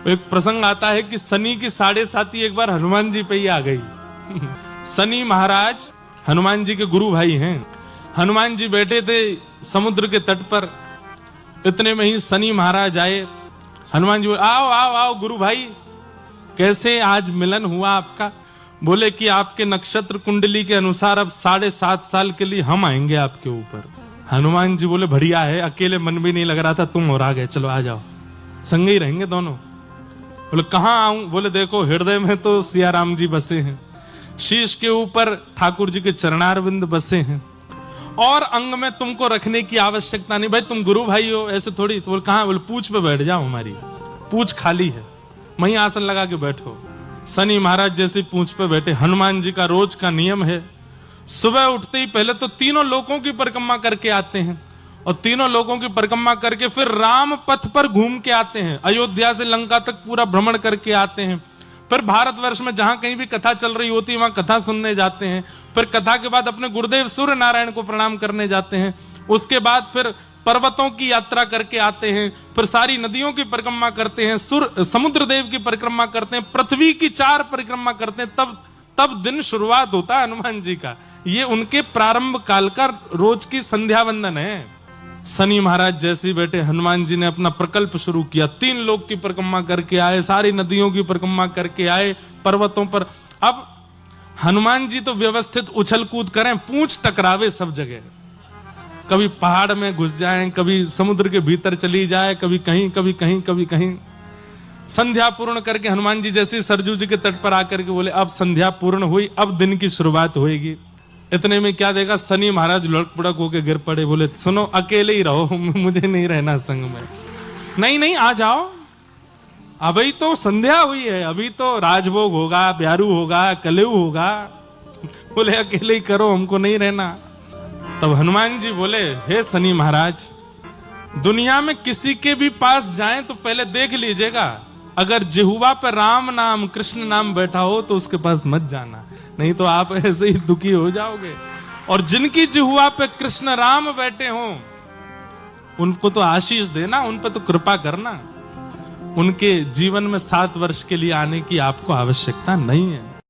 एक प्रसंग आता है कि शनि की 7.5 एक बार हनुमान जी पे ही आ गई। शनि महाराज हनुमान जी के गुरु भाई हैं। हनुमान जी बैठे थे समुद्र के तट पर, इतने में ही शनि महाराज आए। हनुमान जी बोले, आओ आओ आओ गुरु भाई, कैसे आज मिलन हुआ आपका? बोले कि आपके नक्षत्र कुंडली के अनुसार अब 7.5 साल के लिए हम आएंगे आपके ऊपर। हनुमान जी बोले, बढ़िया है, अकेले मन भी नहीं लग रहा था, तुम और आ गए, चलो आ जाओ, संग ही रहेंगे दोनों। बोले कहाँ आऊं? बोले देखो हृदय में तो सिया राम जी बसे हैं, शीश के ऊपर ठाकुर जी के चरणारविंद बसे हैं, और अंग में तुमको रखने की आवश्यकता नहीं। भाई तुम गुरु भाई हो, ऐसे थोड़ी। तो बोले कहाँ? बोले पूछ पे बैठ जाओ, हमारी पूछ खाली है, वहीं आसन लगा के बैठो। शनि महाराज जैसे पूछ पे बैठे। हनुमान जी का रोज का नियम है, सुबह उठते ही पहले तो तीनों लोकों की परिक्रमा करके आते हैं, और तीनों लोगों की परिक्रमा करके फिर राम पथ पर घूम के आते हैं। अयोध्या से लंका तक पूरा भ्रमण करके आते हैं। फिर भारतवर्ष में जहां कहीं भी कथा चल रही होती है वहां कथा सुनने जाते हैं। फिर कथा के बाद अपने गुरुदेव सूर्य नारायण को प्रणाम करने जाते हैं। उसके बाद फिर पर्वतों की यात्रा करके आते हैं। फिर सारी नदियों की परिक्रमा करते हैं, समुद्र देव की परिक्रमा करते हैं, पृथ्वी की 4 परिक्रमा करते हैं। तब दिन शुरुआत होता है हनुमान जी का। ये उनके प्रारंभ काल का रोज की संध्या वंदन है। शनि महाराज जैसे बैठे, हनुमान जी ने अपना प्रकल्प शुरू किया। 3 लोक की परिक्रमा करके आए, सारी नदियों की परिक्रमा करके आए, पर्वतों पर। अब हनुमान जी तो व्यवस्थित उछल कूद करें, पूंछ टकरावे सब जगह, कभी पहाड़ में घुस जाएं, कभी समुद्र के भीतर चली जाए, कभी कहीं कभी कहीं कभी कहीं। संध्या पूर्ण करके हनुमान जी जैसे सरजू जी के तट पर आकर के बोले अब संध्या पूर्ण हुई, अब दिन की शुरुआत होगी। इतने में क्या देखा, शनि महाराज लुढ़क पुढ़क होके गिर पड़े। बोले सुनो, अकेले ही रहो, मुझे नहीं रहना संग में। नहीं नहीं आ जाओ, अभी तो संध्या हुई है, अभी तो राजभोग होगा, ब्यारू होगा, कलेऊ होगा। बोले अकेले ही करो, हमको नहीं रहना। तब हनुमान जी बोले, हे शनि महाराज, दुनिया में किसी के भी पास जाएं तो पहले देख लीजिएगा, अगर जिह्वा पे राम नाम कृष्ण नाम बैठा हो तो उसके पास मत जाना, नहीं तो आप ऐसे ही दुखी हो जाओगे। और जिनकी जिह्वा पे कृष्ण राम बैठे हो उनको तो आशीष देना, उन पे तो कृपा करना। उनके जीवन में 7 वर्ष के लिए आने की आपको आवश्यकता नहीं है।